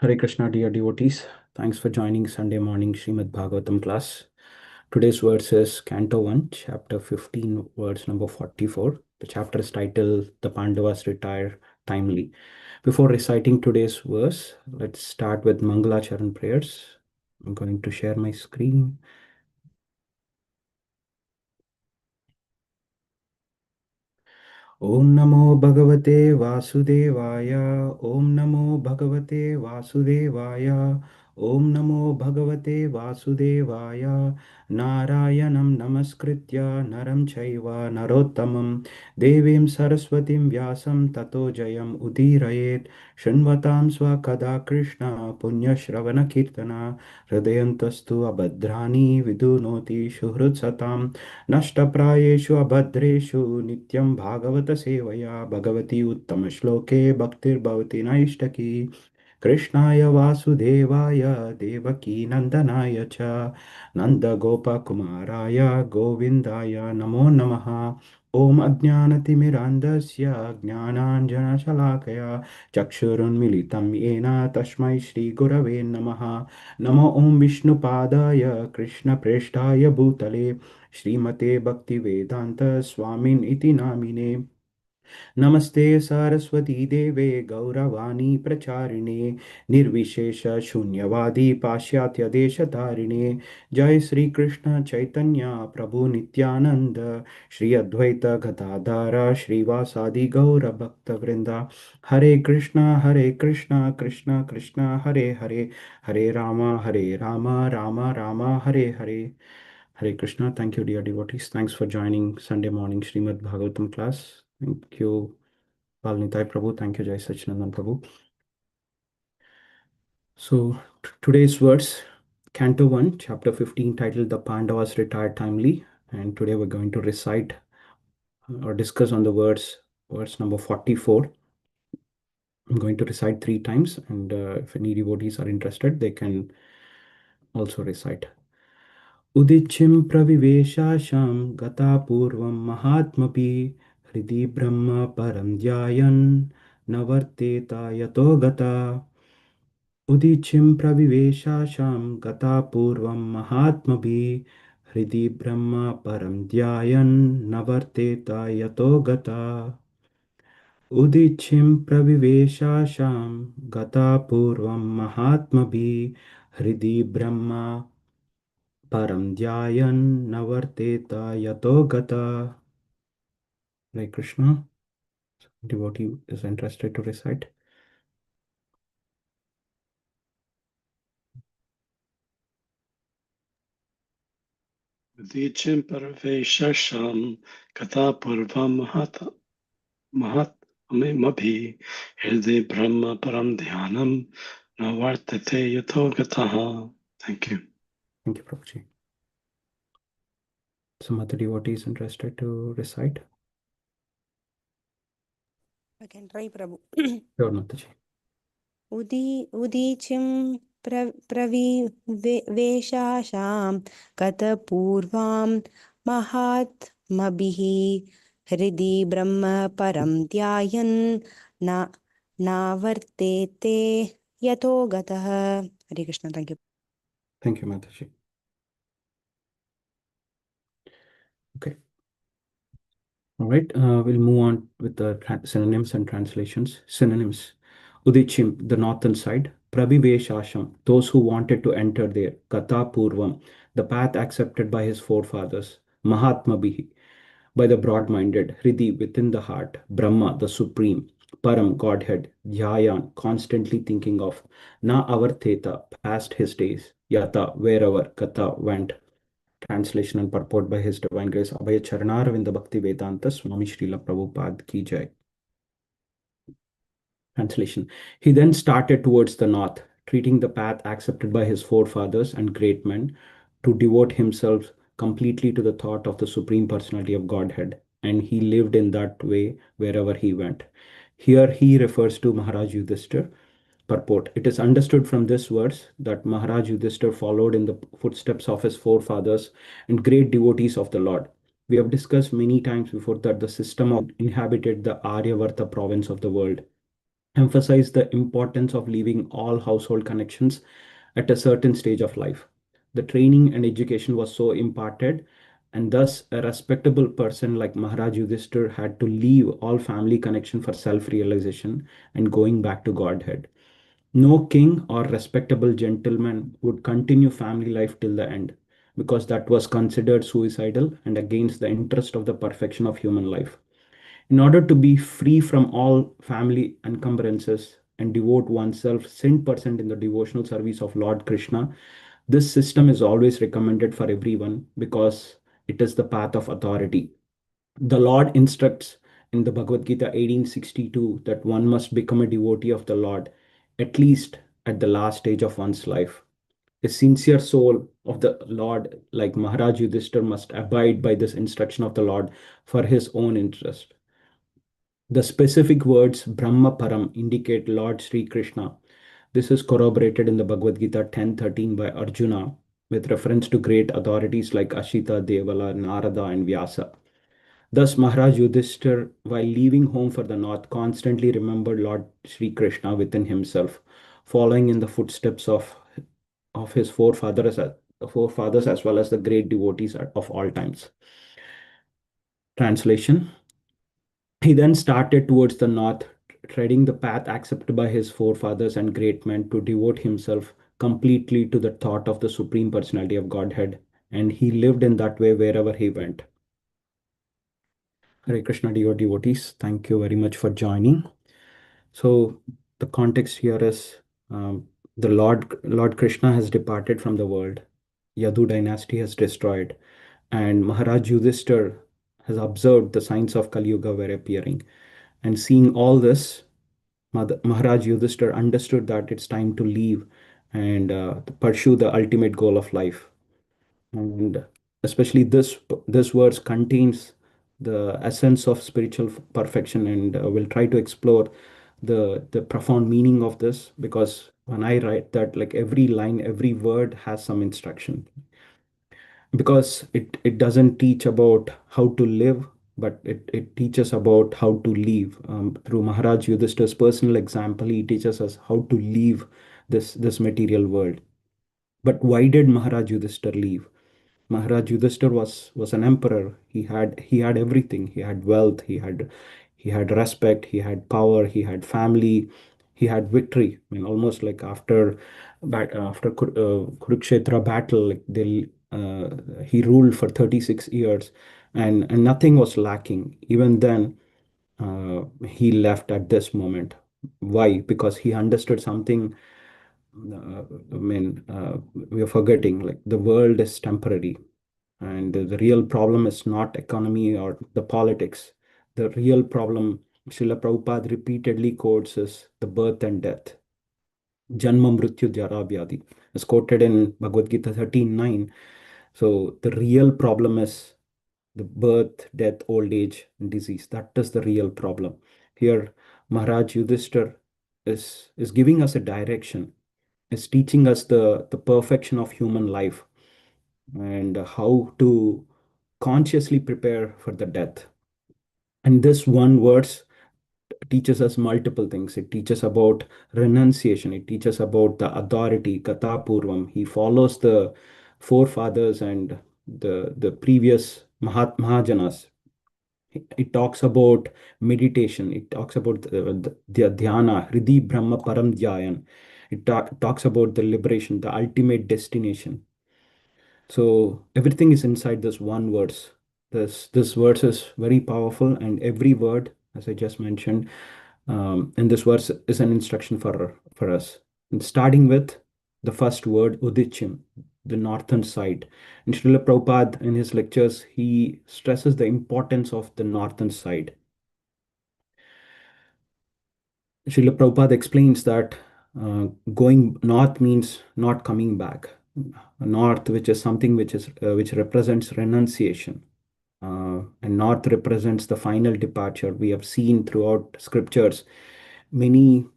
Hare Krishna, dear devotees. Thanks for joining Sunday morning Srimad Bhagavatam class. Today's verse is Canto 1, Chapter 15, verse number 44. The chapter is titled The Pandavas Retire Timely. Before reciting today's verse, let's start with Mangalacharan prayers. I'm going to share my screen. Om Namo Bhagavate Vasudevaya. Om Namo Bhagavate Vasudevaya. Om Namo Bhagavate Vasudevaya. Narayanam Namaskritya Naram Chaiva Narottamam Devim Saraswatim Vyasam Tato Jayam Udirayet Shanvatam Swakada Krishna Punya Shravana Kirtana Hridayantastu Abhadrani Vidunoti Shuhrut Satam नष्टप्रायेषु अभद्रेषु नित्यं भागवतसेवया भगवती उत्तमश्लोके भक्तिर्भवति नैष्टकी कृष्णाय वासुदेवाय देवकीनन्दनाय च नन्दगोपकुमाराय गोविन्दाय नमो नमः ॐ अज्ञानतिमिरान्धस्य ज्ञानाञ्जनशलाकया चक्षुरुन्मिलितं येन तस्मै श्रीगुरवे नमः नमो ॐ विष्णुपादाय कृष्णप्रेष्ठाय भूतले श्रीमते भक्तिवेदान्त स्वामिन् इति नामिने नमस्ते सरस्वती देवे गौरवाणी प्रचारिणे निर्विशेष शून्यवादी पाश्चात्य देशतारिणे जय श्री कृष्ण चैतन्य प्रभु नित्यानंद श्री अद्वैत गदाधर श्रीवासादि गौर भक्त वृंदा हरे Krishna Krishna Krishna Hare Hare Hare Ram Ram Ram Hare Hare Hare Krishna. Thank you, dear devotees. Thanks for joining Sunday morning Srimad Bhagavatam class. Thank you, Palnitai Prabhu. Thank you, Jai Sachinandan Prabhu. So, today's verse, Canto 1, Chapter 15, titled The Pandavas Retired Timely. And today we're going to recite or discuss on the verse number 44. I'm going to recite 3 times, and if any devotees are interested, they can also recite. उदिचिं प्रविवेशाशां गता पूर्वं महात्मपि हृदि ब्रह्म परं ध्यायन् न वर्तेत यतो गता उदिचिं प्रविवेशाशां गता पूर्वं महात्मभिः हृदि ब्रह्म परं ध्यायन् न वर्तेत यतो गता उदिचिं प्रविवेशाशां गता पूर्वं महात्मभिः हृदि ब्रह्म param dhyayan navarteta yato gata. Hare Krishna. Devotee is interested to recite. Udicim parveshasham kata purvam mahat mabhi hirde brahma param dhyanam navartate yato gataha. Thank you. Thank you, Prabhuji. Some other devotees interested to recite? I can try, Prabhu. Sure, Mataji. Udicim praviveshasham katapurvam mahatmabhihi hridi brahma param dhyayan navartete yato gataha. Hare Krishna, thank you. Thank you, Mataji. Okay. All right, we'll move on with the synonyms and translations. Synonyms. Udichim, the northern side. Prabhiveshasham, those who wanted to enter there. Kata Purvam, the path accepted by his forefathers. Mahatmabhihi, by the broad-minded. Hridi, within the heart. Brahma, the supreme. Param, Godhead. Dhyayan, constantly thinking of. Na avartheta, past his days. Yata, wherever. Kata, went. Translation and purport by His Divine Grace Abhay Charanaravindha Bhakti Vedanta Swami Srila Prabhupada Ki Jai. Translation. He then started towards the north, treating the path accepted by his forefathers and great men to devote himself completely to the thought of the Supreme Personality of Godhead, and he lived in that way wherever he went. Here he refers to Maharaj Yudhishthir. Purport. It is understood from this verse that Maharaj Yudhishthir followed in the footsteps of his forefathers and great devotees of the Lord. We have discussed many times before that the system of inhabited the Aryavarta province of the world. emphasized the importance of leaving all household connections at a certain stage of life. The training and education was so imparted, and thus a respectable person like Maharaj Yudhishthir had to leave all family connection for self-realization and going back to Godhead. No king or respectable gentleman would continue family life till the end, because that was considered suicidal and against the interest of the perfection of human life. In order to be free from all family encumbrances and devote oneself 100% in the devotional service of Lord Krishna, this system is always recommended for everyone because it is the path of authority. The Lord instructs in the Bhagavad Gita 1862 that one must become a devotee of the Lord at least at the last stage of one's life. A sincere soul of the Lord, like Maharaj Yudhishthir, must abide by this instruction of the Lord for his own interest. The specific words Brahma Param indicate Lord Sri Krishna. This is corroborated in the Bhagavad Gita 10:13 by Arjuna with reference to great authorities like Ashita, Devala, Narada, and Vyasa. Thus, Maharaj Yudhishthir, while leaving home for the north, constantly remembered Lord Sri Krishna within himself, following in the footsteps of his forefathers as well as the great devotees of all times. Translation. He then started towards the north, treading the path accepted by his forefathers and great men to devote himself completely to the thought of the Supreme Personality of Godhead, and he lived in that way wherever he went. Hare Krishna, dear devotees, thank you very much for joining. So, the context here is the Lord Krishna has departed from the world. Yadu dynasty has destroyed, and Maharaj Yudhishthir has observed the signs of Kali Yuga were appearing. And seeing all this, Maharaj Yudhishthir understood that it's time to leave and to pursue the ultimate goal of life. And especially this verse contains the essence of spiritual perfection, and we'll try to explore the profound meaning of this, because when I write that, like every line, every word has some instruction, because it doesn't teach about how to live, but it teaches about how to live. Through Maharaj Yudhishthir's personal example, he teaches us how to leave this material world. But why did Maharaj Yudhishthir leave? Maharaj Yudhishthir was an emperor. He had everything. He had wealth. He had respect. He had power. He had family. He had victory. I mean, almost like after Kurukshetra battle, like he ruled for 36 years, and nothing was lacking. Even then, he left at this moment. Why? Because he understood something. I mean, we are forgetting, like the world is temporary, and the real problem is not economy or the politics. The real problem, Srila Prabhupada repeatedly quotes, is the birth and death. Janma Mrityu Jara Vyadi is quoted in Bhagavad Gita 13:9. So the real problem is the birth, death, old age, and disease. That is the real problem. Here, Maharaj Yudhishthir is giving us a direction, is teaching us the perfection of human life and how to consciously prepare for the death. And this one verse teaches us multiple things. It teaches about renunciation. It teaches about the authority, kata purvam. He follows the forefathers and the previous Mahajanas. It talks about meditation. It talks about the dhyana, Hridi Brahma Param Dhyayan. It talks about the liberation, the ultimate destination. So everything is inside this one verse. This verse is very powerful, and every word, as I just mentioned, in this verse is an instruction for us. And starting with the first word, Udichim, the northern side. In Srila Prabhupada, in his lectures, he stresses the importance of the northern side. Srila Prabhupada explains that going north means not coming back. North, which is something which represents renunciation, and north represents the final departure. We have seen throughout scriptures many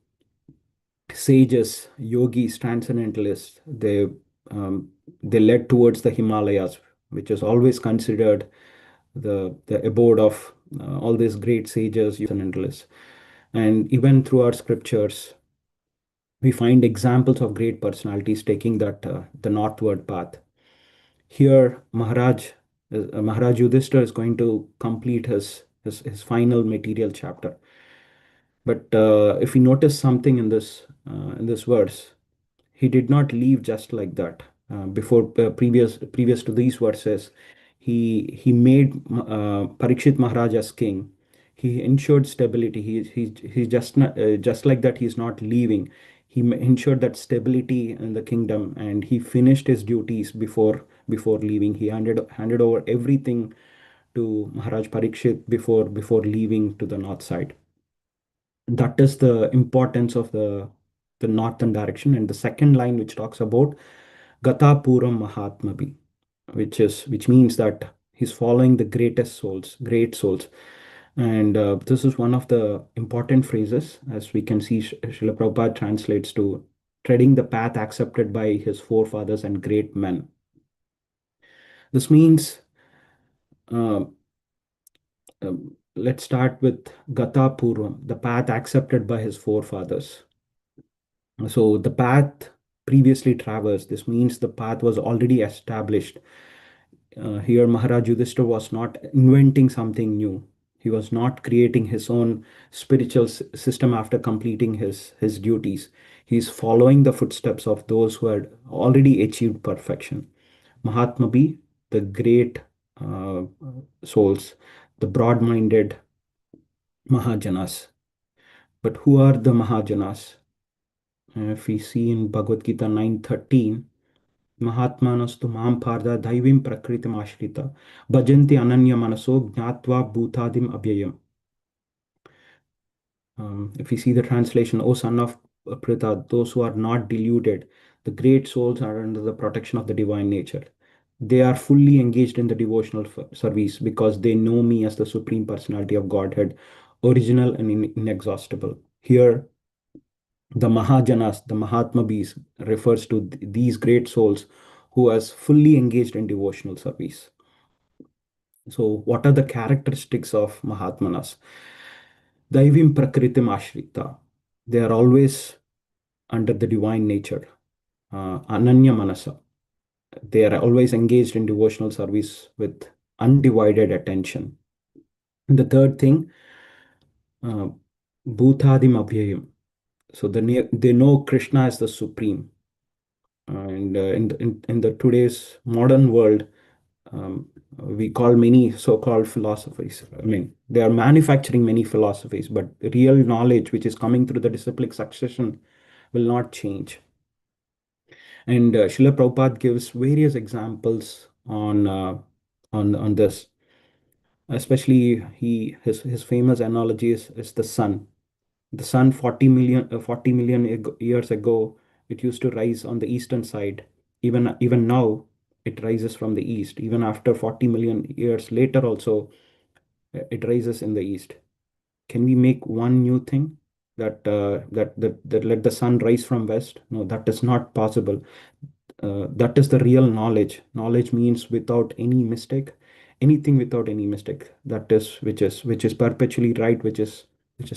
sages, yogis, transcendentalists. They led towards the Himalayas, which is always considered the abode of all these great sages, transcendentalists. And even through our scriptures, we find examples of great personalities taking that the northward path. Here, Maharaj Yudhishthira is going to complete his final material chapter. But if we notice something in this verse, he did not leave just like that. Before previous to these verses, he made Parikshit Maharaj as king. He ensured stability. He just not, just like that. He's not leaving. Ensured that stability in the kingdom, and he finished his duties before leaving. He handed over everything to Maharaj Parikshit before leaving to the north side. That is the importance of the northern direction. And the second line, which talks about Gata Puram Mahatmabi, which means that he's following the great souls. And this is one of the important phrases, as we can see. Srila Prabhupada translates to treading the path accepted by his forefathers and great men. This means, uh, let's start with Gata Puram, the path accepted by his forefathers. So the path previously traversed, this means the path was already established. Here, Maharaj Yudhishthira was not inventing something new. He was not creating his own spiritual system after completing his duties. He's following the footsteps of those who had already achieved perfection. Mahatma be the great uh, souls, the broad-minded Mahajanas. But who are the Mahajanas? If we see in Bhagavad Gita 9:13, Mahatmanastu mam parda daivim prakritim ashrita bhajanti ananya manaso gnatva bhutadim abhyayam. If we see the translation, O son of Pritha, those who are not deluded, the great souls are under the protection of the divine nature. They are fully engaged in the devotional service because they know me as the Supreme Personality of Godhead, original and inexhaustible. Here, the Mahajanas, the Mahatmabis, refers to these great souls who has fully engaged in devotional service. So, what are the characteristics of Mahatmanas? Daivim Prakritim Ashrita. They are always under the divine nature. Ananya Manasa. They are always engaged in devotional service with undivided attention. And the third thing, uh, Bhutadim Abhyayam. So they know Krishna as the supreme. And in the today's modern world, we call many so-called philosophies. I mean, they are manufacturing many philosophies, but real knowledge, which is coming through the disciplic succession, will not change. And Srila Prabhupada gives various examples on this. Especially his famous analogy is the sun. The sun 40 million years ago, it used to rise on the eastern side. Even now, it rises from the east. Even after 40 million years later, also it rises in the east. Can we make one new thing that let the sun rise from west? No, that is not possible. That is the real knowledge. Knowledge means without any mistake, anything without any mistake. That is which is perpetually right, which is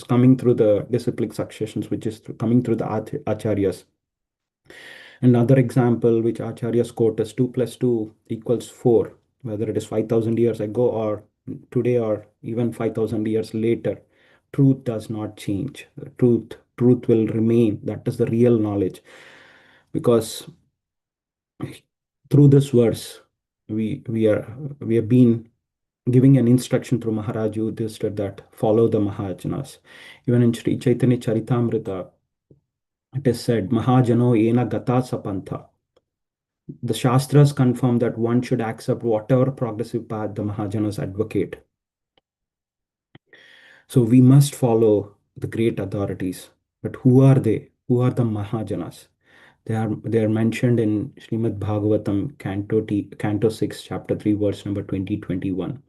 coming through the disciplic successions, which is coming through the acharyas. Another example which acharyas quote is 2 plus 2 equals 4, whether it is 5,000 years ago or today or even 5,000 years later. Truth does not change. Truth will remain. That is the real knowledge. Because through this verse, we have been giving an instruction through Maharaj Yudhishthira that follow the Mahajanas. Even in Sri Chaitanya Charitamrita, it is said, Mahajano ena gata sapantha. The Shastras confirm that one should accept whatever progressive path the Mahajanas advocate. So we must follow the great authorities. But who are they? Who are the Mahajanas? They are mentioned in Srimad Bhagavatam, Canto 6, Chapter 3, verse number 20-21.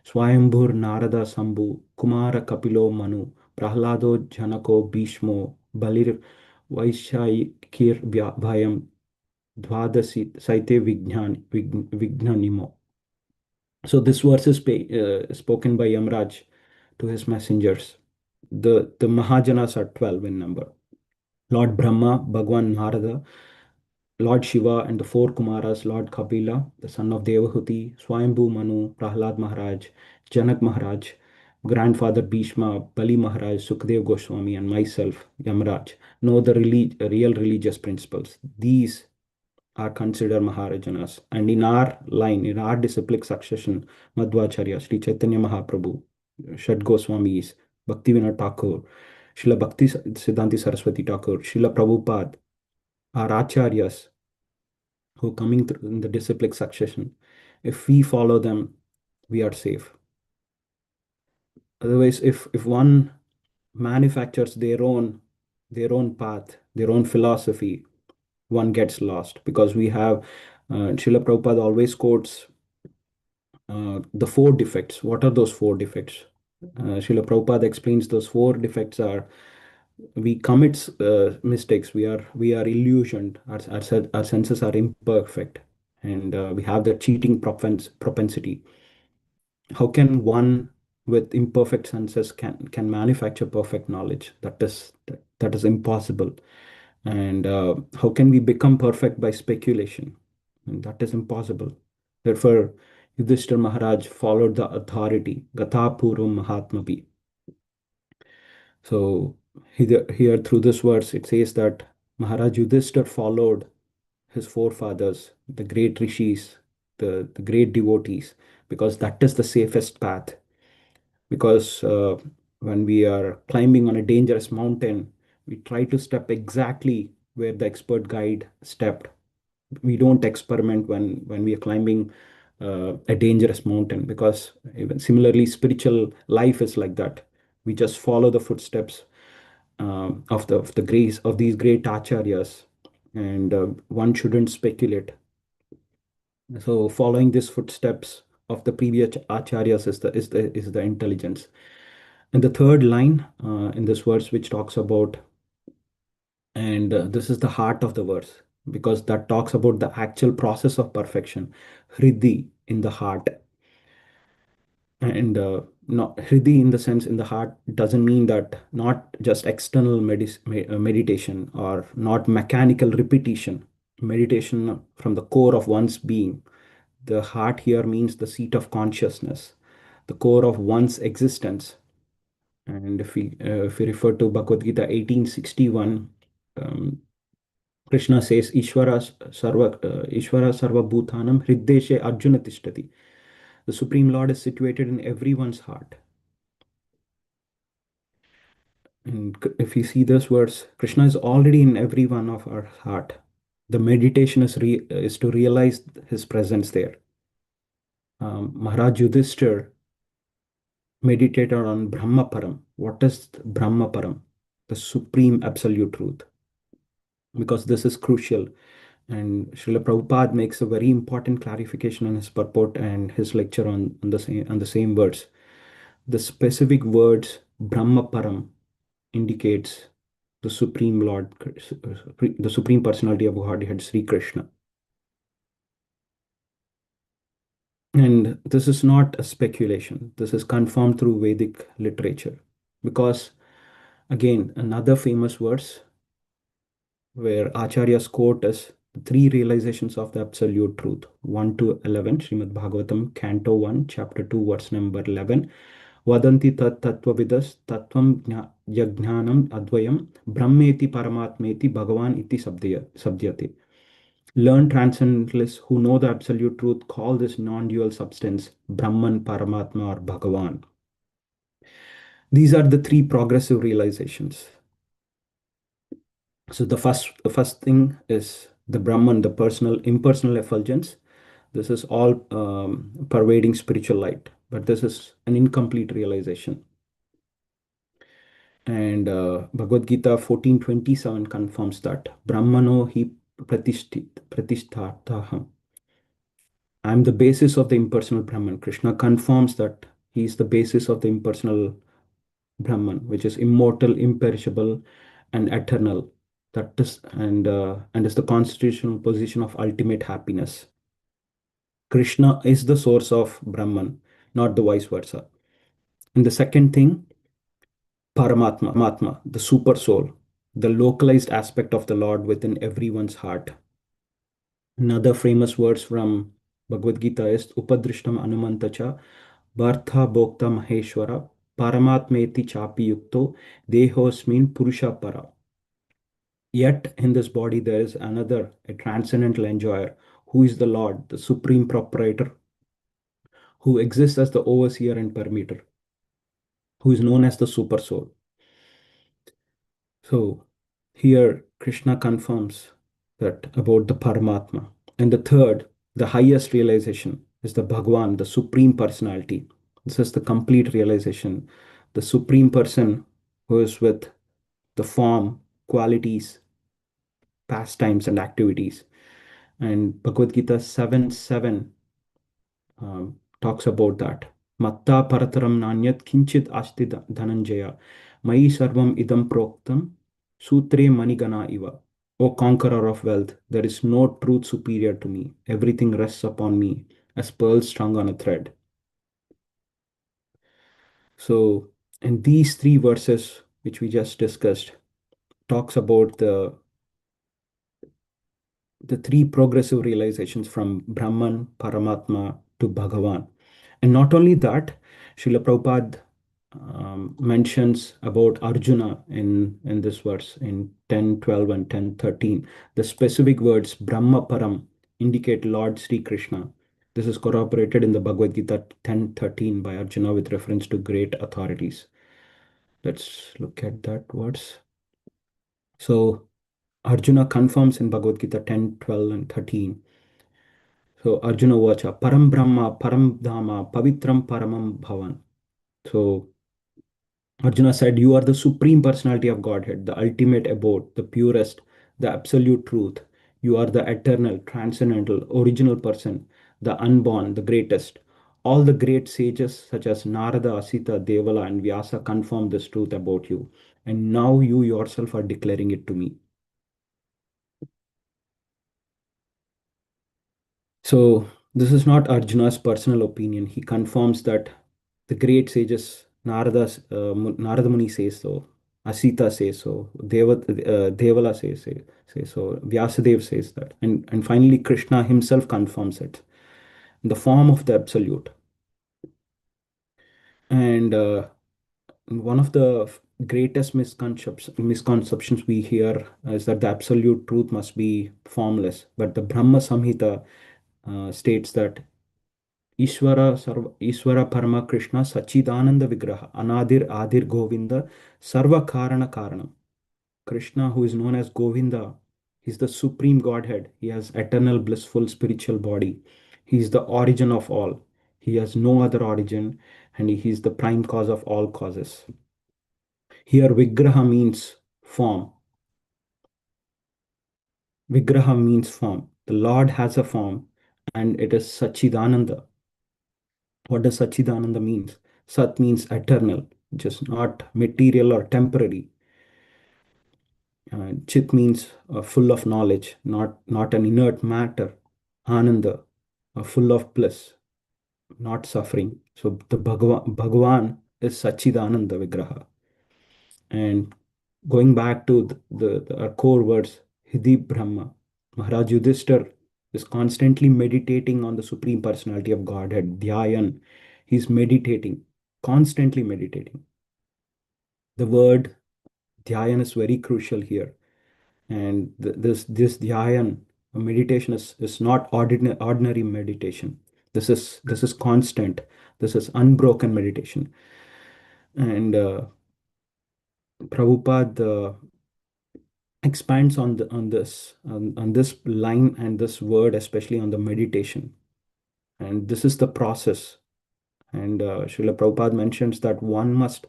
Swayambhur Narada Sambhu Kumara Kapilo Manu Prahlado Janako Bhishmo Balir Vaishakir Bhayam Dvadasi Saite Vignanimo. So this verse is spoken by Yamraj to his messengers. The Mahajanas are 12 in number. Lord Brahma, Bhagwan Narada, Lord Shiva, and the four Kumaras, Lord Kapila, the son of Devahuti, Swayambhu Manu, Prahlad Maharaj, Janak Maharaj, grandfather Bhishma, Bali Maharaj, Sukdev Goswami, and myself, Yamaraj, know the real religious principles. These are considered Maharajanas. And in our line, in our disciplic succession, Madhvacharya, Sri Chaitanya Mahaprabhu, Shad Goswamis, Bhaktivinoda Thakur, Srila Bhakti Siddhanti Saraswati Thakur, Srila Prabhupada, our acharyas who are coming through in the disciplic succession. If we follow them, we are safe. Otherwise, if one manufactures their own path, their own philosophy, one gets lost because we have Srila Prabhupada always quotes the four defects. What are those four defects? Srila Prabhupada explains those four defects are we commit mistakes, we are illusioned, our senses are imperfect, and we have the cheating propensity. How can one with imperfect senses can manufacture perfect knowledge? That is impossible. And how can we become perfect by speculation? And that is impossible. Therefore, Yudhishthir Maharaj followed the authority, Gatha Purum Mahatmapi. So here through this verse, it says that Maharaj Yudhishthir followed his forefathers, the great rishis, the great devotees, because that is the safest path. Because when we are climbing on a dangerous mountain, we try to step exactly where the expert guide stepped. We don't experiment when we are climbing a dangerous mountain, because even similarly spiritual life is like that. We just follow the footsteps of the grace of these great acharyas, and one shouldn't speculate. So following these footsteps of the previous acharyas is the intelligence. And the third line in this verse, which talks about, and this is the heart of the verse, because that talks about the actual process of perfection, hriddhi, in the heart. And not hriddhi in the sense in the heart doesn't mean that not just external meditation, or not mechanical repetition, meditation from the core of one's being. The heart here means the seat of consciousness, the core of one's existence. And if we refer to Bhagavad Gita 1861, Krishna says, Ishvara Sarva Bhutanam Hriddeshe Arjuna Tishtati. The Supreme Lord is situated in everyone's heart. And if you see this verse, Krishna is already in every one of our heart. The meditation is to realize his presence there. Maharaj Yudhishthir meditated on Brahma Param. What is Brahma Param? The supreme absolute truth. Because this is crucial. And Srila Prabhupada makes a very important clarification on his purport and his lecture on the same words. The specific words Brahma Param indicates the Supreme Lord, the Supreme Personality of Godhead, Sri Krishna. And this is not a speculation. This is confirmed through Vedic literature. Because, again, another famous verse where Acharya's quote is the three realizations of the absolute truth, 1 to 11, Srimad Bhagavatam, Canto 1, Chapter 2, verse number 11. Vadanti tat tattvavidas tattvam yajnanam advayam brahmeti paramatmeti bhagavan iti sabdyate. Learned transcendentalists who know the absolute truth call this non-dual substance Brahman, Paramatma, or Bhagavan. These are the three progressive realizations. So the first thing is the Brahman, the personal, impersonal effulgence. This is all pervading spiritual light, but this is an incomplete realization. And Bhagavad Gita 14:27 confirms that Brahmano hi pratishthataham. I am the basis of the impersonal Brahman. Krishna confirms that he is the basis of the impersonal Brahman, which is immortal, imperishable, and eternal. That is, and is the constitutional position of ultimate happiness. Krishna is the source of Brahman, not the vice versa. And the second thing, Paramatma, the super soul, the localized aspect of the Lord within everyone's heart. Another famous words from Bhagavad Gita is Upadrishtam Anumantacha Bhartha Bhokta Maheshwara Paramatmeti Chapi Yukto Dehosmin Purusha Para. Yet in this body there is another, a transcendental enjoyer, who is the Lord, the supreme proprietor, who exists as the overseer and permitter, who is known as the super soul. So here Krishna confirms that about the Paramatma. And the third, the highest realization, is the Bhagwan, the supreme personality. This is the complete realization. The supreme person who is with the form, qualities, pastimes, and activities. And Bhagavad Gita 7:7 talks about that. Matta parataram nanyat kinchit asti dhananjaya. Mai sarvam idam proktam sutre manigana iva. O conqueror of wealth, there is no truth superior to me. Everything rests upon me as pearls strung on a thread. So, in these three verses, which we just discussed, talks about the three progressive realizations from Brahman, Paramatma to Bhagavan. And not only that, Srila Prabhupada mentions about Arjuna in this verse in 10:12 and 10:13. The specific words Brahma Param indicate Lord Sri Krishna. This is corroborated in the Bhagavad Gita 10:13 by Arjuna with reference to great authorities. Let's look at that words. So Arjuna confirms in Bhagavad Gita 10:12 and 13. So Arjuna Vacha, Param Brahma, Param Dhama, Pavitram Paramam Bhavan. So Arjuna said, you are the supreme personality of Godhead, the ultimate abode, the purest, the absolute truth. You are the eternal, transcendental, original person, the unborn, the greatest. All the great sages such as Narada, Asita, Devala, and Vyasa confirm this truth about you. And now you yourself are declaring it to me. So this is not Arjuna's personal opinion. He confirms that the great sages, Narada Muni says so, Asita says so, Devala says so, Vyasadeva says that, and finally Krishna himself confirms it in the form of the absolute. And one of the greatest misconceptions we hear is that the absolute truth must be formless. But the Brahma Samhita states that ईश्वर परम कृष्ण सच्चिदानंद विग्रह अनादिर आदिर govinda sarva karana karanam. Krishna, who is known as Govinda, he is the supreme godhead. He has eternal blissful spiritual body. He is the origin of all. He has no other origin, and he is the prime cause of all causes. Here vigraha means form. Vigraha means form. The Lord has a form, and it is Sachidananda. What does Sachidananda means? Sat means eternal, just not material or temporary. Chit means full of knowledge, not an inert matter. Ananda, full of bliss, not suffering. So the Bhagavan is Sachidananda Vigraha. And going back to our core words, Hidi Brahma, Maharaj Yudhishthir is constantly meditating on the Supreme Personality of Godhead, Dhyayan. He's meditating, constantly meditating. The word Dhyayan is very crucial here. And this Dhyayan, meditation is not ordinary meditation. This is constant. This is unbroken meditation. And Prabhupada expands on this line and this word, especially on the meditation. And this is the process. And Srila Prabhupada mentions that one must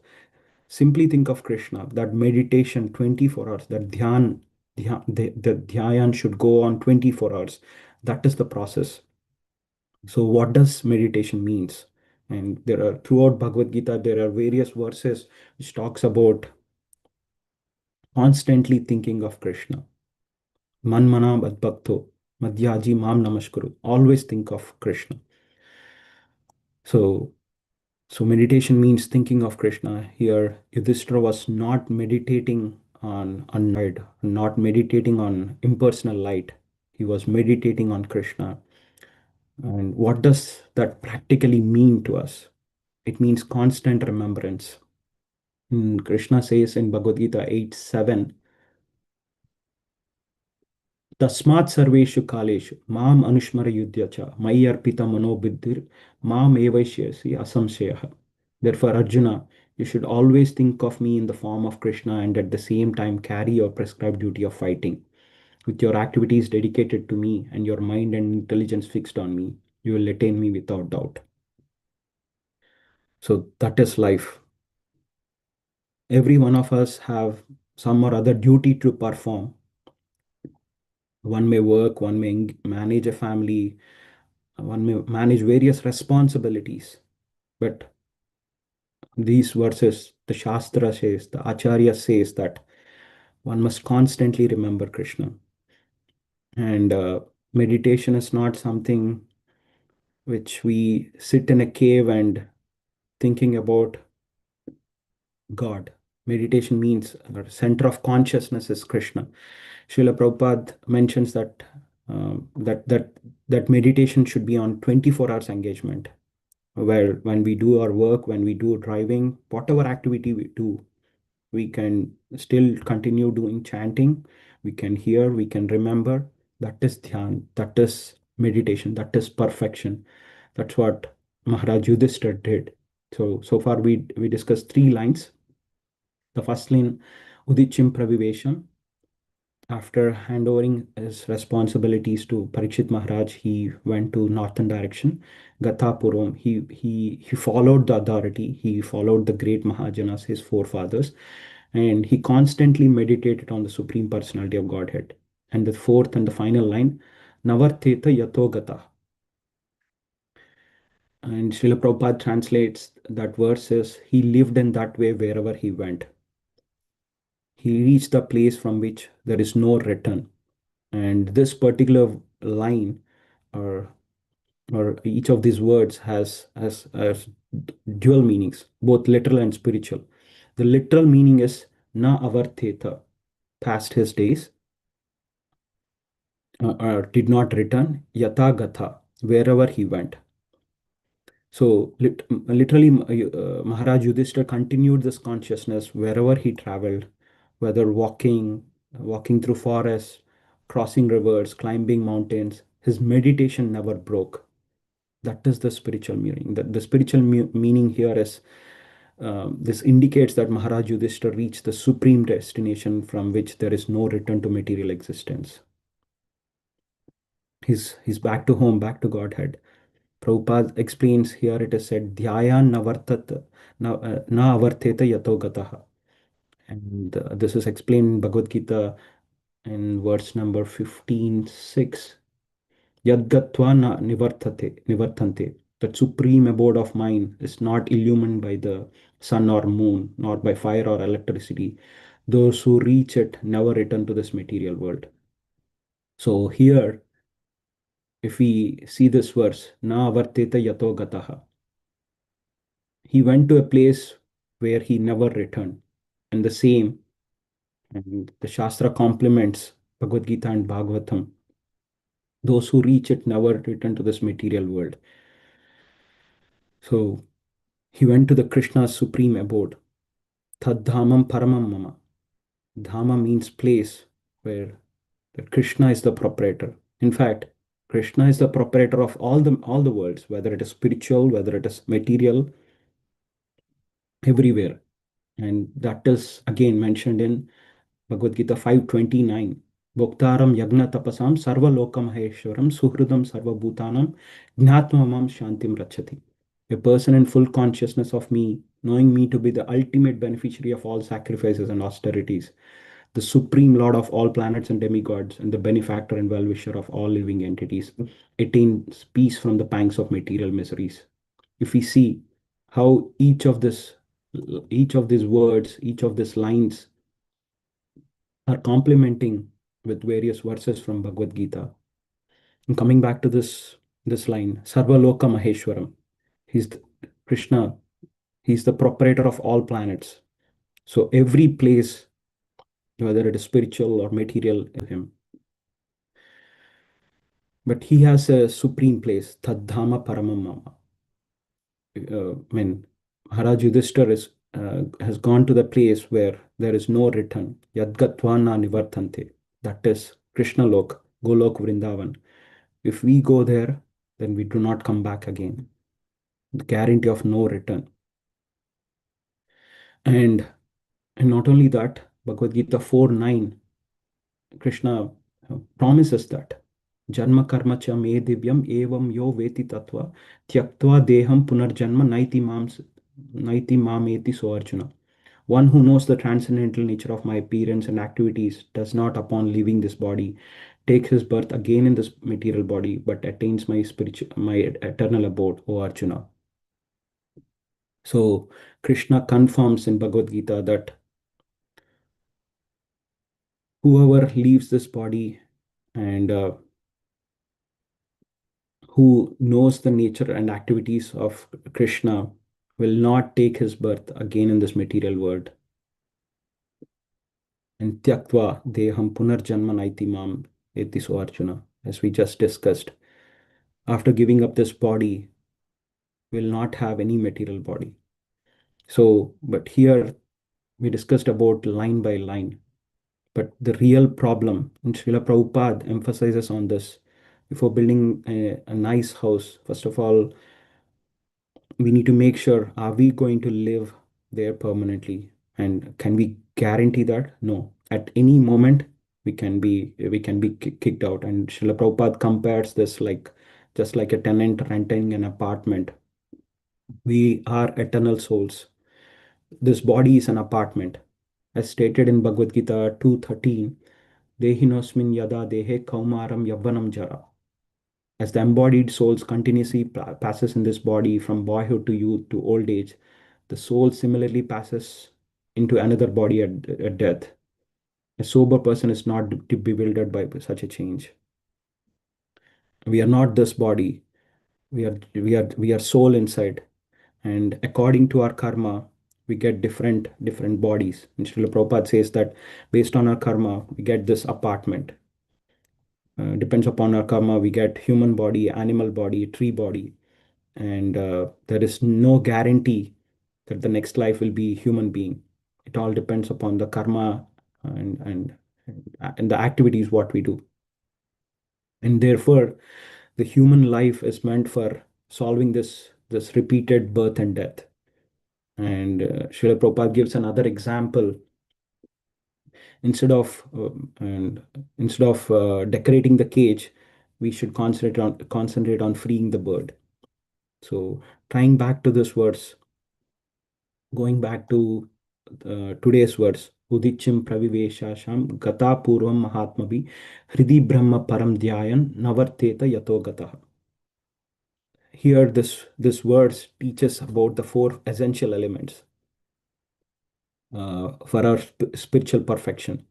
simply think of Krishna, that meditation 24 hours, that the dhyan should go on 24 hours. That is the process. So what does meditation means? And there are throughout Bhagavad Gita, there are various verses which talks about constantly thinking of Krishna. Manmana Bhakto, Madhyaji Mam Namaskuru. Always think of Krishna. So So meditation means thinking of Krishna. Here, Yudhishthira was not meditating on not meditating on impersonal light. He was meditating on Krishna. And what does that practically mean to us? It means constant remembrance. Krishna says in Bhagavad Gita 8:7, Tasmat sarveshu kaleshu mam anushmara yudhyacha mayarpita manobuddhir mam evaishyasi asamsayah. Therefore, Arjuna, you should always think of me in the form of Krishna and at the same time carry your prescribed duty of fighting. With your activities dedicated to me and your mind and intelligence fixed on me, you will attain me without doubt. So that is life. Every one of us have some or other duty to perform. One may work, one may manage a family, one may manage various responsibilities. But these verses, the Shastra says, the Acharya says that one must constantly remember Krishna. And meditation is not something which we sit in a cave and thinking about God. Meditation means center of consciousness is Krishna. Srila Prabhupada mentions that that meditation should be on 24 hours engagement, where when we do our work, when we do driving, whatever activity we do, we can still continue doing chanting. We can hear, we can remember. That is dhyan, that is meditation, that is perfection. That's what Maharaj Yudhishthira did. So far we discussed three lines. The first line, Udichim Pravivesham. After handovering his responsibilities to Parikshit Maharaj, he went to northern direction. Gathapuram, he followed the authority, he followed the great Mahajanas, his forefathers, and he constantly meditated on the Supreme Personality of Godhead. And the fourth and the final line, Navartheta Yatogata. And Srila Prabhupada translates that verse as he lived in that way wherever he went. He reached the place from which there is no return. And this particular line or each of these words has dual meanings, both literal and spiritual. The literal meaning is na avarteta, past his days, did not return, yata gatha, wherever he went. So literally, Maharaj Yudhishthira continued this consciousness wherever he traveled, whether walking through forests, crossing rivers, climbing mountains. His meditation never broke. That is the spiritual meaning. The spiritual meaning here is this indicates that Maharaj Yudhishthira reached the supreme destination from which there is no return to material existence. He's back to home, back to Godhead. Prabhupada explains here it is said, Dhyayan na avarteta yato gataha. And this is explained in Bhagavad Gita in verse number 15:6. Yadgatva na nivartante. That supreme abode of mind is not illumined by the sun or moon, nor by fire or electricity. Those who reach it never return to this material world. So here, if we see this verse, na avarteta yato gataha, he went to a place where he never returned. And the same, and the Shastra complements Bhagavad Gita and Bhagavatam. Those who reach it never return to this material world. So he went to the Krishna's supreme abode. Tad dhamam paramam mama. Dhama means place where the Krishna is the proprietor. In fact, Krishna is the proprietor of all the worlds, whether it is spiritual, whether it is material, everywhere. And that is again mentioned in Bhagavad Gita 5:29. Bhoktaram yagna tapasam sarva lokam maheshwaram suhridam sarva bhutanam jnatmamam shantim rachati. A person in full consciousness of me, knowing me to be the ultimate beneficiary of all sacrifices and austerities, the supreme lord of all planets and demigods, and the benefactor and well-wisher of all living entities, attains peace from the pangs of material miseries. If we see how each of these words, each of these lines are complementing with various verses from Bhagavad Gita. And coming back to this line, Sarva Loka Maheshwaram. He's Krishna. He's the proprietor of all planets. So every place, whether it is spiritual or material, him. But he has a supreme place, Tadhama Paramam Mama. When Maharaj Yudhishthir has gone to the place where there is no return, Yadgatvana Nivartante, that is Krishna Lok, Golok Vrindavan. If we go there, then we do not come back again. The guarantee of no return. And, and not only that, Bhagavad Gita 4:9, Krishna promises that Janma karma cha me divyam evam yo veti tattva tyaktva deham punarjanma naiti mameti so Arjuna. One who knows the transcendental nature of my appearance and activities does not, upon leaving this body, take his birth again in this material body, but attains my eternal abode, O Arjuna. So Krishna confirms in Bhagavad Gita that whoever leaves this body and who knows the nature and activities of Krishna will not take his birth again in this material world. And tyaktva deham punarjanma naiti mam eti so Arjuna, as we just discussed, after giving up this body, will not have any material body. So, but here we discussed about line by line. But the real problem, and Srila Prabhupada emphasizes on this, before building a nice house, first of all, we need to make sure, are we going to live there permanently? And can we guarantee that? No. At any moment, we can be kicked out. And Srila Prabhupada compares this like just like a tenant renting an apartment. We are eternal souls. This body is an apartment. As stated in Bhagavad Gita 2:13, Dehinosmin yada dehe kaumaram yavvanam jara. As the embodied souls continuously passes in this body from boyhood to youth to old age, the soul similarly passes into another body at death. A sober person is not to be bewildered by such a change. We are not this body. We are soul inside, and according to our karma, we get different bodies. And Srila Prabhupada says that based on our karma, we get this apartment. Depends upon our karma, we get human body, animal body, tree body, and there is no guarantee that the next life will be human being. It all depends upon the karma and the activities what we do. And therefore, the human life is meant for solving this repeated birth and death. And Srila Prabhupada gives another example. Instead of decorating the cage, we should concentrate on freeing the bird. So trying back to this verse, going back to today's verse, Udichim praviveshasham gata purvam mahatmabi hridi brahma param dhyayan navarteta yato gataha. Here this verse teaches about the four essential elements for our spiritual perfection.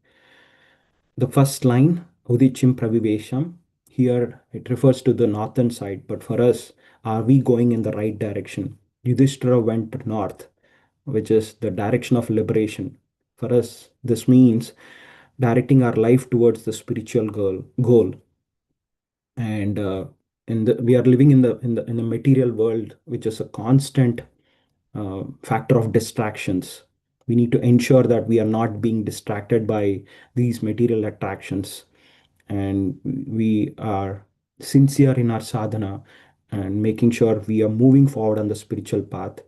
The first line, Udichim pravivesham, here it refers to the northern side, but for us, are we going in the right direction? Yudhishthira went north, which is the direction of liberation. For us, this means directing our life towards the spiritual goal. And we are living in the material world, which is a constant factor of distractions. We need to ensure that we are not being distracted by these material attractions, and we are sincere in our sadhana and making sure we are moving forward on the spiritual path.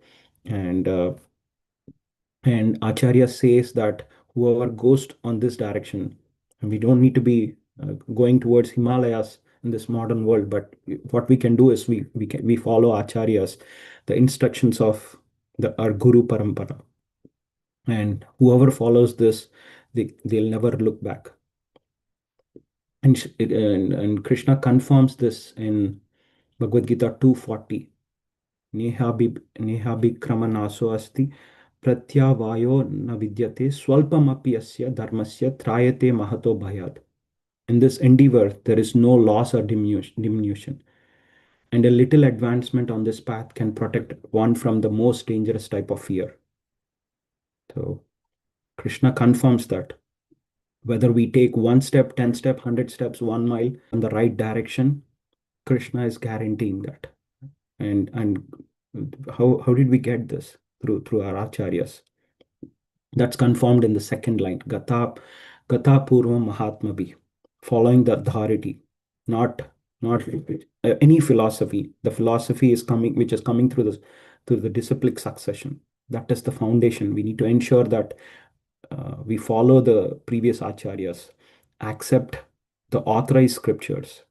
And Acharya says that whoever goes on this direction, and we don't need to be going towards Himalayas in this modern world, but what we can do is we follow Acharyas, the instructions of our Guru Parampara, and whoever follows this, they'll never look back. And Krishna confirms this in Bhagavad Gita 2:40. Nehabhikrama asti pratyavayo na vidyate swalpamapi asya dharmasya trayate mahato bhayat. In this endeavor, there is no loss or diminution. And a little advancement on this path can protect one from the most dangerous type of fear. So Krishna confirms that whether we take 1 step, 10 step, 100 steps, 1 mile in the right direction, Krishna is guaranteeing that. And how did we get this? Through our acharyas. That's confirmed in the second line. Gata Purva Mahatmabi, following the authority, not any philosophy. The philosophy is coming, which is coming through the disciplic succession. That is the foundation. We need to ensure that we follow the previous acharyas, accept the authorized scriptures,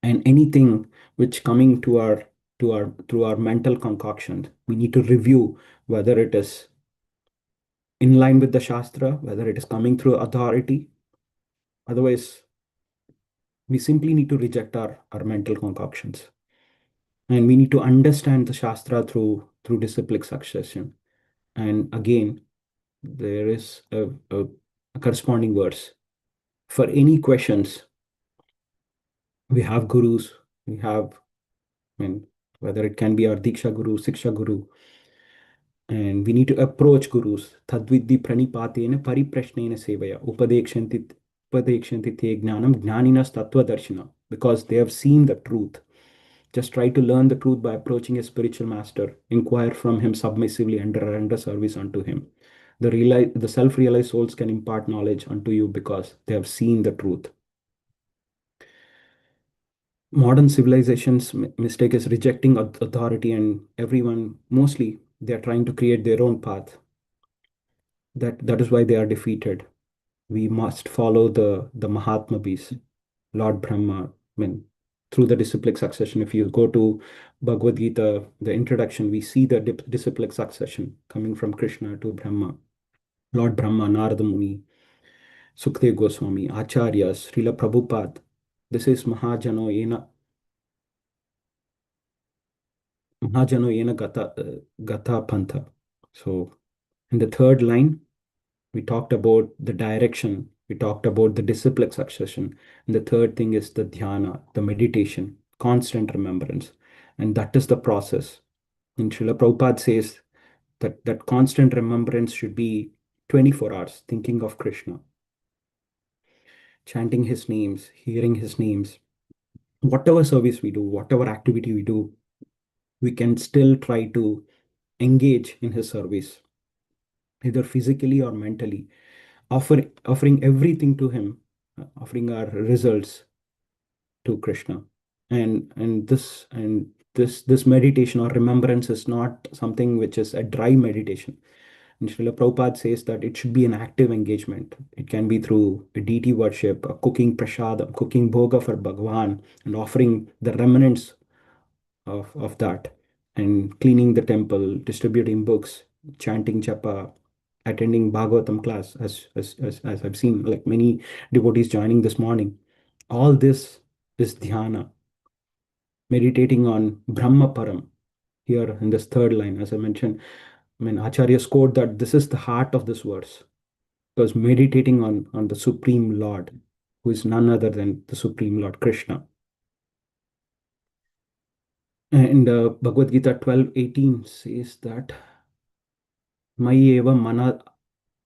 and anything which coming to our through our mental concoctions, we need to review whether it is in line with the Shastra, whether it is coming through authority. Otherwise, we simply need to reject our mental concoctions. And we need to understand the Shastra through disciplic succession. And again, there is a corresponding verse. For any questions, we have gurus, we have, I mean, whether it can be our Diksha Guru, Siksha Guru, and we need to approach gurus. Tadvidhi pranipatena pariprashnena sevaya upadekshanti te gnanam gnaninas tattva darshana, because they have seen the truth. Just try to learn the truth by approaching a spiritual master. Inquire from him submissively and render service unto him. The self-realized souls can impart knowledge unto you because they have seen the truth. Modern civilization's mistake is rejecting authority, and everyone, mostly, they are trying to create their own path. That is why they are defeated. We must follow the Mahatmabis, Lord Brahma. I mean, through the disciplic succession. If you go to Bhagavad Gita, the introduction, we see the disciplic succession coming from Krishna to Brahma, Lord Brahma, Narada Muni, Sukdev Goswami, Acharyas, Srila Prabhupada. This is Mahajano Yena Gata Pantha. So in the third line, we talked about the direction, we talked about the disciplic succession, and the third thing is the dhyana, the meditation, constant remembrance. And that is the process. And Srila Prabhupada says that constant remembrance should be 24 hours, thinking of Krishna, chanting his names, hearing his names. Whatever service we do, whatever activity we do, we can still try to engage in his service, either physically or mentally, offering everything to him, offering our results to Krishna. And this meditation or remembrance is not something which is a dry meditation. And Srila Prabhupada says that it should be an active engagement. It can be through a deity worship, cooking prasadam, cooking bhoga for Bhagwan, and offering the remnants of that, and cleaning the temple, distributing books, chanting japa, attending Bhagavatam class, as I've seen like many devotees joining this morning. All this is dhyana, meditating on Brahma Param. Here in this third line, as I mentioned, I mean, Acharya's quote that this is the heart of this verse, because meditating on the Supreme Lord, who is none other than the Supreme Lord Krishna. And Bhagavad Gita 12:18 says that Mai eva mana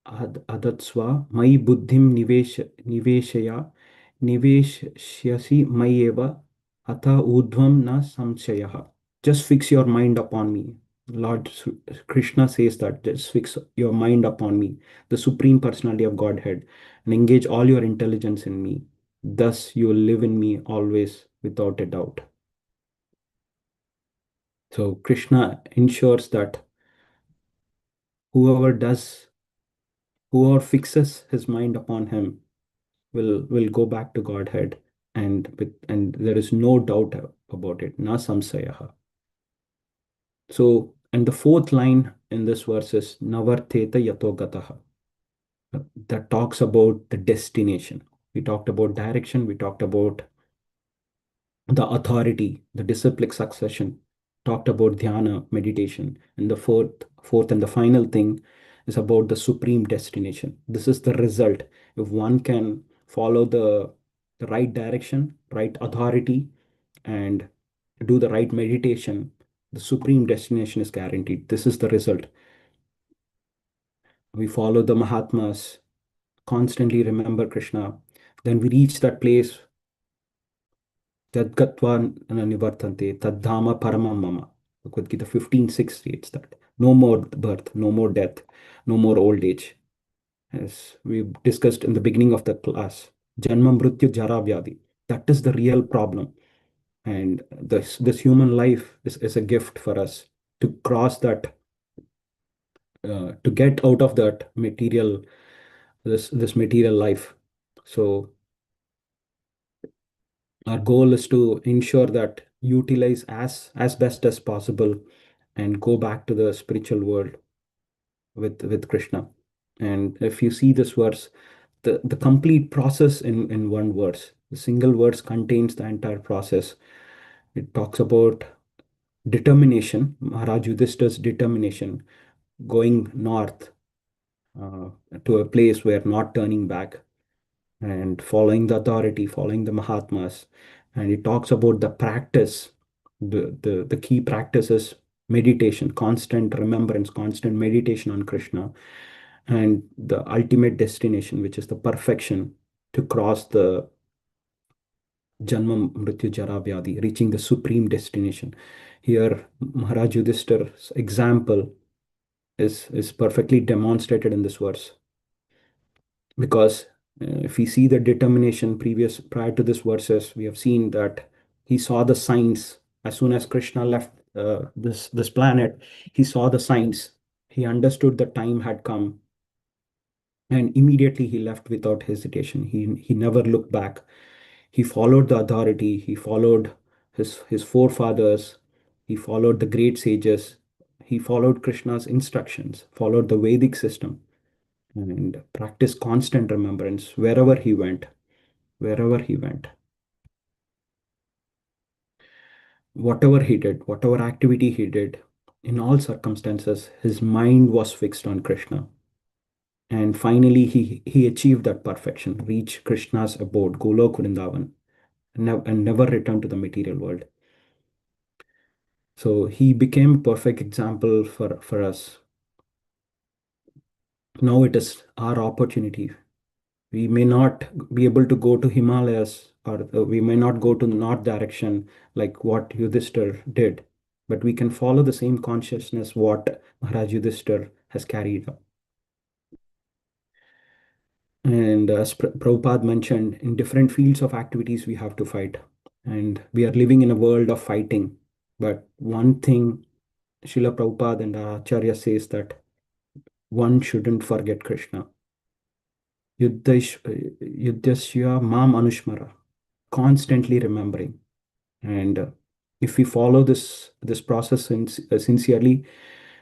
adatsva, Mai buddhim niveshaya, niveshyasi Mai eva atha udvam na samshayaha. Just fix your mind upon me. Lord Krishna says that just fix your mind upon me, the Supreme Personality of Godhead, and engage all your intelligence in me. Thus you will live in me always without a doubt. So Krishna ensures that whoever does, whoever fixes his mind upon him will go back to Godhead, and there is no doubt about it. Na samsayaha. So, and the fourth line in this verse is Navarteta Yatogataha. That talks about the destination. We talked about direction, we talked about the authority, the disciplic succession, talked about dhyana, meditation, and the fourth and the final thing is about the supreme destination. This is the result. If one can follow the right direction, right authority, and do the right meditation, the supreme destination is guaranteed. This is the result. We follow the Mahatmas, constantly remember Krishna, then we reach that place, Tadgatva Nivartante, Tadhama Paramam Mama. Bhagavad Gita 15:6 states that no more birth, no more death, no more old age. As we discussed in the beginning of the class, Janma Mrityu Jara Vyadi. That is the real problem. And this human life is a gift for us to cross that, to get out of that material, this material life. So our goal is to ensure that utilize as best as possible and go back to the spiritual world with Krishna. And if you see this verse, the complete process in one verse, the single verse contains the entire process. It talks about determination, Maharaj Yudhishthira's determination, going north, uh, to a place where not turning back, and following the authority, following the Mahatmas. And it talks about the practice. The key practice is meditation, constant remembrance, constant meditation on Krishna, and the ultimate destination, which is the perfection, to cross the Janma Mrityu Jara Vyadi, reaching the supreme destination. Here, Maharaj Yudhishthir's example is perfectly demonstrated in this verse, because if we see the determination prior to this verses, we have seen that he saw the signs as soon as Krishna left this planet. He saw the signs, he understood the time had come, and immediately he left without hesitation. He never looked back. He followed the authority, he followed his forefathers, he followed the great sages, he followed Krishna's instructions, followed the Vedic system, and practiced constant remembrance wherever he went. Wherever he went, whatever he did, whatever activity he did, in all circumstances, his mind was fixed on Krishna. And finally, he achieved that perfection, reached Krishna's abode, Golok Vrindavan, and never returned to the material world. So he became a perfect example for us. Now it is our opportunity. We may not be able to go to Himalayas, or we may not go to the north direction like what Yudhishthir did, but we can follow the same consciousness what Maharaj Yudhishthir has carried up. And as Prabhupada mentioned, in different fields of activities, we have to fight. And we are living in a world of fighting. But one thing Srila Prabhupada and our Acharya says, that one shouldn't forget Krishna. Yuddhasya mam anushmara, constantly remembering. And if we follow this process sincerely,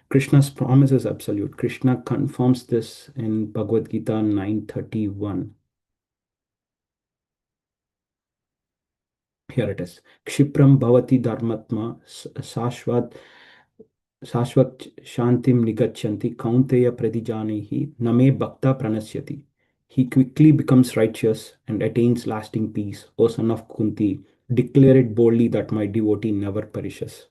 Krishna's promise is absolute. Krishna confirms this in Bhagavad Gita 9:31. Here it is. Kshipram bhavati dharmatma sashvat sashvat shantim nigachanti kaunteya pradijanihi name bhakta pranasyati. He quickly becomes righteous and attains lasting peace. O son of Kunti, declare it boldly that my devotee never perishes.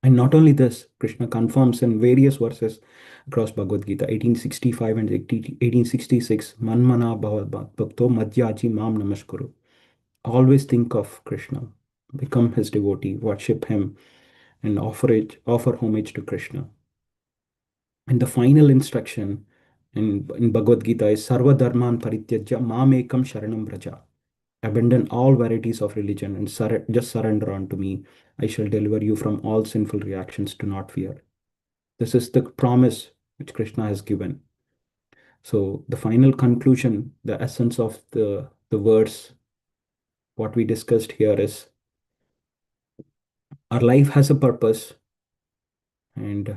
And not only this, Krishna confirms in various verses across Bhagavad Gita, 1865 and 1866, Manmana Bhavad Bhakto Madhyaji Mam Namaskuru. Always think of Krishna, become his devotee, worship him, and offer homage to Krishna. And the final instruction in Bhagavad Gita is Sarva Dharman Parityajya Mamekam Sharanam Braja. Abandon all varieties of religion and just surrender unto me. I shall deliver you from all sinful reactions. Do not fear. This is the promise which Krishna has given. So the final conclusion, the essence of the verse, what we discussed here is our life has a purpose, and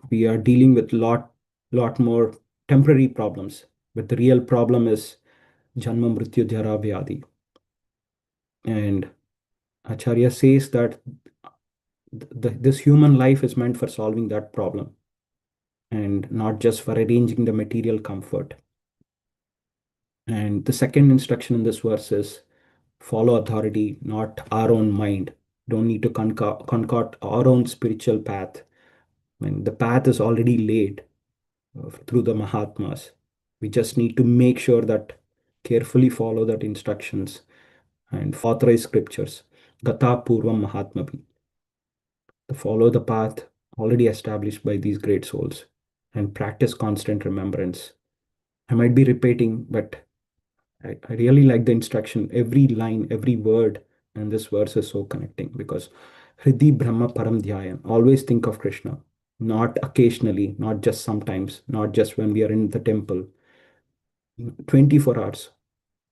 we are dealing with lot more temporary problems. But the real problem is Janma Mrityu Jara Vyadi. And Acharya says that this human life is meant for solving that problem and not just for arranging the material comfort. And the second instruction in this verse is follow authority, not our own mind. Don't need to concoct our own spiritual path. I mean, the path is already laid through the Mahatmas. We just need to make sure that carefully follow that instructions and authorized scriptures. Gata Purvam Mahatmabi. To follow the path already established by these great souls and practice constant remembrance. I might be repeating, but I really like the instruction. Every line, every word in this verse is so connecting because Hridi Brahma Param Dhyayan. Always think of Krishna, not occasionally, not just sometimes, not just when we are in the temple. 24 hours.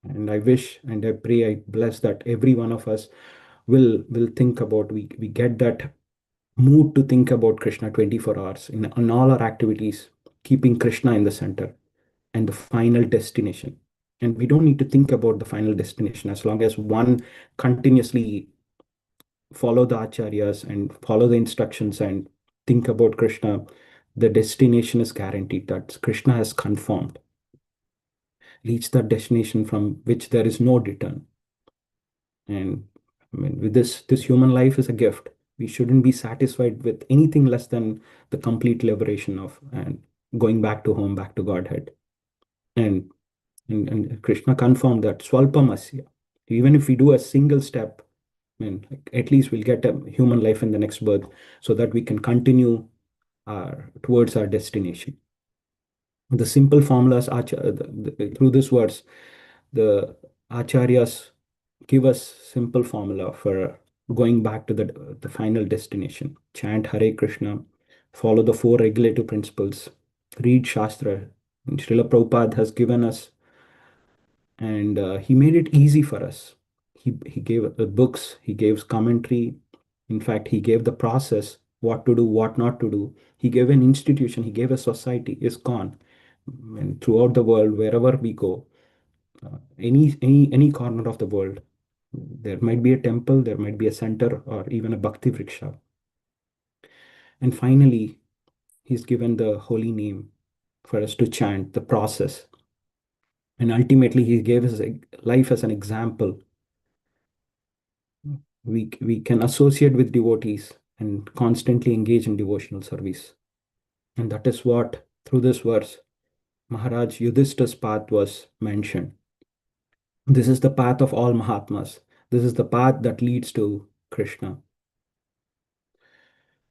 And I wish and I pray, I bless that every one of us will think about, we get that mood to think about Krishna 24 hours in all our activities, keeping Krishna in the center and the final destination. And we don't need to think about the final destination as long as one continuously follow the acharyas and follow the instructions and think about Krishna. The destination is guaranteed, that Krishna has confirmed. Reach that destination from which there is no return. And I mean, with this human life is a gift. We shouldn't be satisfied with anything less than the complete liberation of and going back to home, back to Godhead. And and Krishna confirmed that Swalpamasya. Even if we do a single step, I mean, like, at least we'll get a human life in the next birth so that we can continue towards our destination. The simple formulas, through this verse, the acharyas give us simple formula for going back to the final destination. Chant Hare Krishna, follow the four regulative principles, read Shastra. And Srila Prabhupada has given us, and he made it easy for us. He gave books, he gave commentary. In fact, he gave the process, what to do, what not to do. He gave an institution, he gave a society, ISKCON. And throughout the world, wherever we go, any corner of the world, there might be a temple, there might be a center, or even a bhakti vriksha. And finally, he's given the holy name for us to chant, the process. And ultimately, he gave us life as an example. We can associate with devotees and constantly engage in devotional service. And that is what, through this verse, Maharaj Yudhishthira's path was mentioned. This is the path of all Mahatmas. This is the path that leads to Krishna.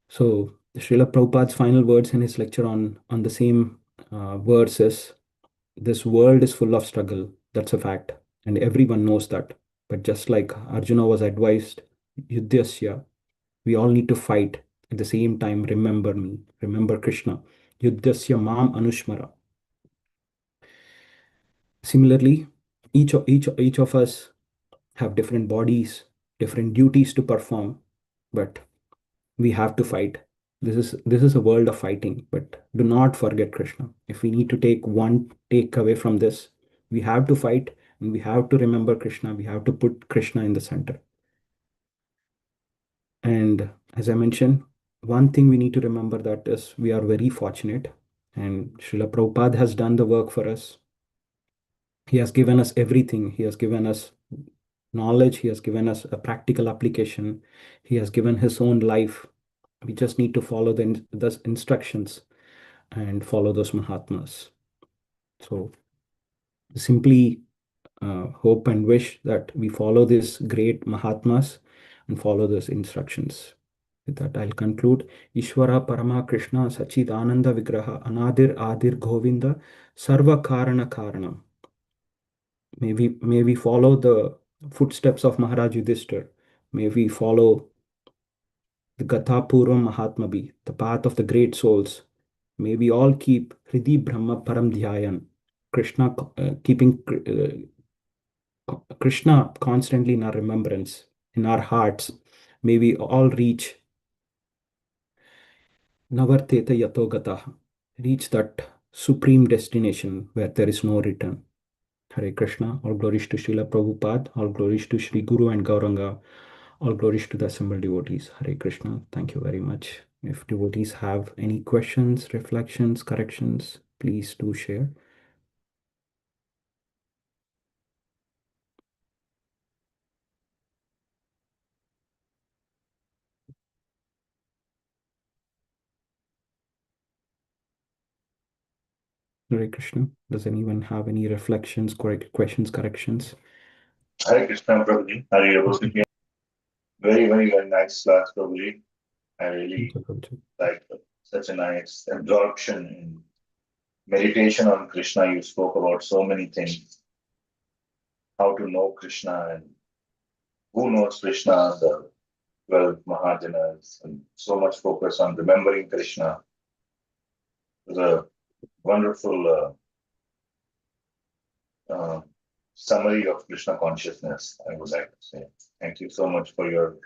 So, Srila Prabhupada's final words in his lecture on the same verse is, this world is full of struggle. That's a fact. And everyone knows that. But just like Arjuna was advised, Yudhyasya, we all need to fight. At the same time, remember me, remember Krishna. Yudhyasya mam anushmara. Similarly, each of us have different bodies, different duties to perform, but we have to fight. This is a world of fighting, but do not forget Krishna. If we need to take one take away from this, we have to fight and we have to remember Krishna. We have to put Krishna in the center. And as I mentioned, one thing we need to remember that is we are very fortunate, and Srila Prabhupada has done the work for us. He has given us everything. He has given us knowledge. He has given us a practical application. He has given his own life. We just need to follow the instructions and follow those Mahatmas. So simply hope and wish that we follow these great Mahatmas and follow those instructions. With that, I'll conclude. Ishvara Parama Krishna Sachid Ananda Vigraha Anadir Adir Govinda Sarva Karana Karanam. May we follow the footsteps of Maharaj Yudhishthir. May we follow the Gatha Purvam Mahatmabi, the path of the great souls. May we all keep Hridi Brahma Param Dhyayan, Krishna, keeping Krishna constantly in our remembrance, in our hearts. May we all reach Navarteta Yatogata, reach that supreme destination where there is no return. Hare Krishna, all glories to Srila Prabhupada, all glories to Sri Guru and Gauranga, all glories to the assembled devotees. Hare Krishna, thank you very much. If devotees have any questions, reflections, corrections, please do share. Hare Krishna. Does anyone have any reflections, questions, corrections? Hare Krishna, Prabhuji. Hare Krishna. Very, very, very nice class, Prabhuji. I really like such a nice absorption in meditation on Krishna. You spoke about so many things, how to know Krishna and who knows Krishna, the 12 Mahajanas, and so much focus on remembering Krishna. It was a wonderful summary of Krishna consciousness, I would like to say. Thank you so much for your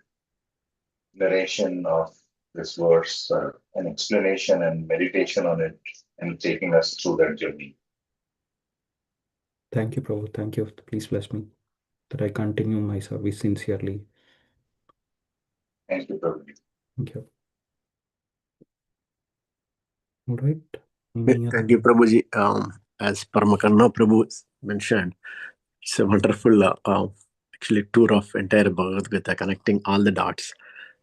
narration of this verse, an explanation and meditation on it, and taking us through that journey. Thank you, Prabhu. Thank you. Please bless me that I continue my service sincerely. Thank you, Prabhu. Thank you. All right. Thank you, Prabhuji. As Paramakanna Prabhu mentioned, it's a wonderful actually tour of entire Bhagavad Gita, connecting all the dots,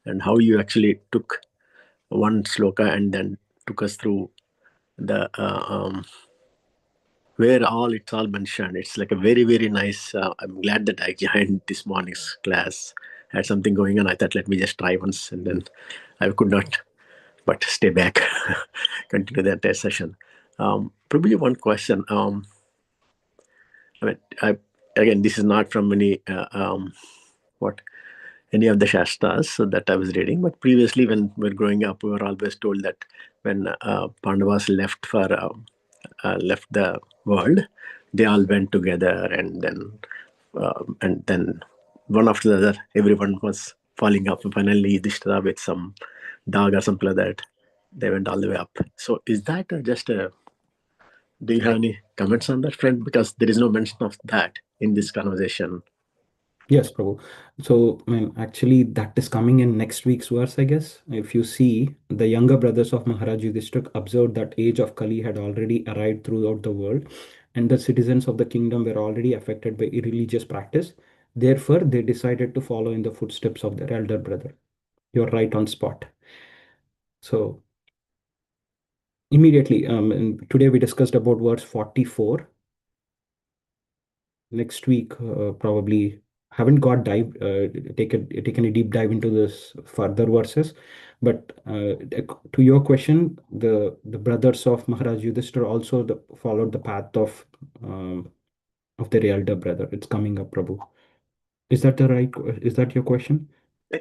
and how you actually took one sloka and then took us through the where it's all mentioned. It's like a very, very nice. I'm glad that I joined this morning's class. I had something going on. I thought, let me just try once, and then I could not but stay back, continue the entire session. Probably one question. Again, this is not from any any of the Shastras so that I was reading, but previously when we were growing up, we were always told that when Pandavas left the world, they all went together, and then one after the other, everyone was falling up. And finally, Yudhishthira with some dog or something like that, they went all the way up. So is that just a... Do you have any comments on that, friend? Because there is no mention of that in this conversation. Yes, Prabhu. So, actually, that is coming in next week's verse, I guess. If you see, the younger brothers of Maharaj Yudhishthira observed that age of Kali had already arrived throughout the world, and the citizens of the kingdom were already affected by irreligious practice. Therefore, they decided to follow in the footsteps of their elder brother. You're right on spot. So, immediately, and today we discussed about verse 44. Next week, probably haven't got taken a deep dive into this further verses, but to your question, the brothers of Maharaj Yudhishthira also followed the path of their elder brother. It's coming up, Prabhu. Is that is that your question?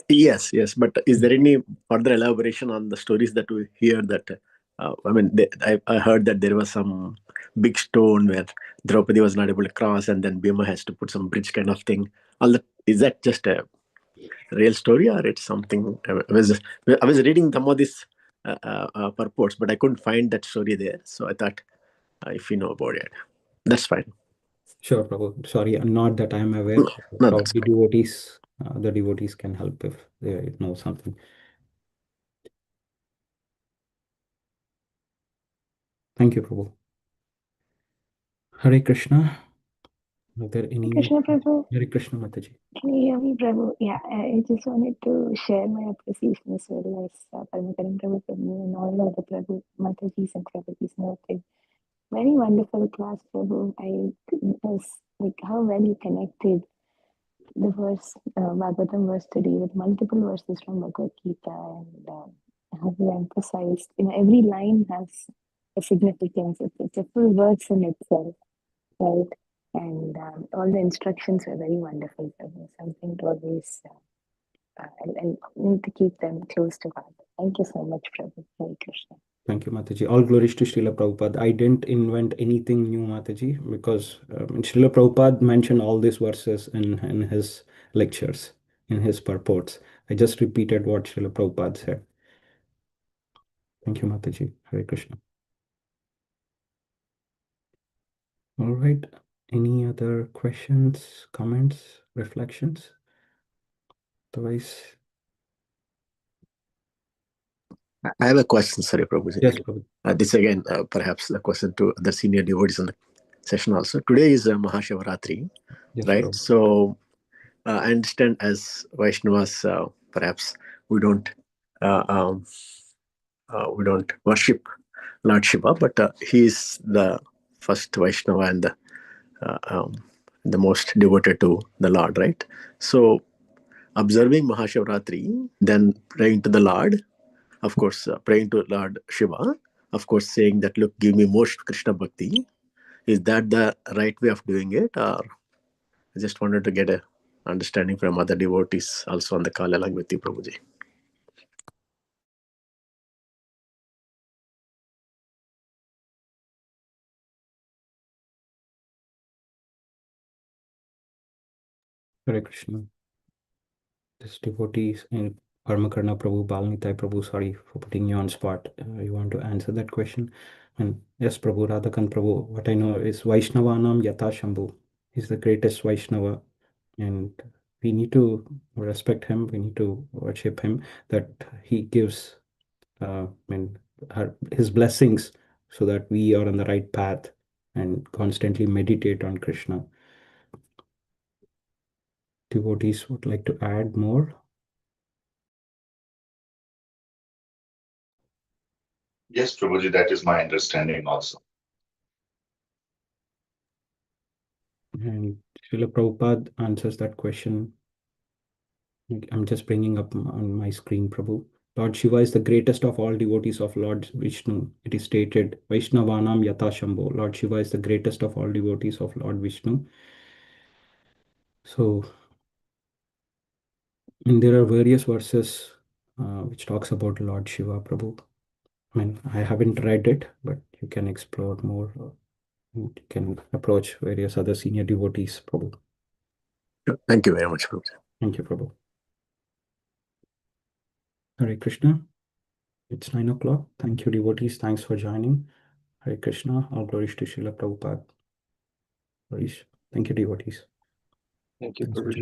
Yes. But is there any further elaboration on the stories that we hear that? I heard that there was some big stone where Draupadi was not able to cross, and then Bhima has to put some bridge kind of thing. Is that just a real story, or it's something? I was reading some of these purports, but I couldn't find that story there. So I thought, if you know about it, that's fine. Sure, Prabhu. Sorry, not that I am aware. No, Probably devotees, the devotees can help if they know something. Thank you, Prabhu. Hare Krishna. Are there any? Krishna Prabhu, Hare Krishna, Mataji. can you hear me, Prabhu? Yeah, I just wanted to share my appreciation as well as Paramakanam Prabhu from you and all the other Prabhu, Matajis and Prabhujis noted. Very wonderful class, Prabhu. I was like how well you connected the verse, Bhagavatam verse today with multiple verses from Bhagavad Gita, and how you emphasized, every line has a significance. It's a full verse in itself, right? And all the instructions were very wonderful for me. Something to always and need to keep them close to heart. Thank you so much, Prabhu. Hare Krishna. Thank you, Mataji. All glories to Srila Prabhupada. I didn't invent anything new, Mataji, because Srila Prabhupada mentioned all these verses in his lectures, in his purports. I just repeated what Srila Prabhupada said. Thank you, Mataji. Hare Krishna. All right. Any other questions, comments, reflections? Otherwise, I have a question, sorry, Prabhuji. yes, Prabhu. This again, perhaps the question to the senior devotees in the session also. Today is Mahashivaratri, Yes, right? Prabhu. So I understand as Vaishnavas, perhaps we don't worship Lord Shiva, but he is the first Vaishnava and the most devoted to the Lord, right? So observing Mahashivratri, then praying to the Lord, of course, praying to Lord Shiva, of course, saying that, look, give me more Krishna Bhakti. Is that the right way of doing it? Or I just wanted to get a understanding from other devotees also on the call along with you, Prabhuji. Hare Krishna. This devotees in Karmakarna Prabhu, Balnitai Prabhu, sorry for putting you on spot. You want to answer that question? And yes, Prabhu, Radhakan Prabhu, what I know is Vaishnavanam Yata Shambhu. He's the greatest Vaishnava, and we need to respect him. We need to worship him. That he gives, his blessings, so that we are on the right path and constantly meditate on Krishna. Devotees would like to add more. Yes, Prabhuji, that is my understanding also. And Srila Prabhupada answers that question. I'm just bringing up on my screen, Prabhu. Lord Shiva is the greatest of all devotees of Lord Vishnu. It is stated, Vaishnavanam Yata Shambho. Lord Shiva is the greatest of all devotees of Lord Vishnu. So, and there are various verses which talks about Lord Shiva, Prabhu. I mean, I haven't read it, but you can explore more. You can approach various other senior devotees, Prabhu. Thank you very much, Prabhuji. Thank you, Prabhu. Hare Krishna. It's 9 o'clock. Thank you, devotees. Thanks for joining. Hare Krishna. All glories to Srila Prabhupada. Glories. Thank you, devotees. Thank you, Thanks for Prabhuji.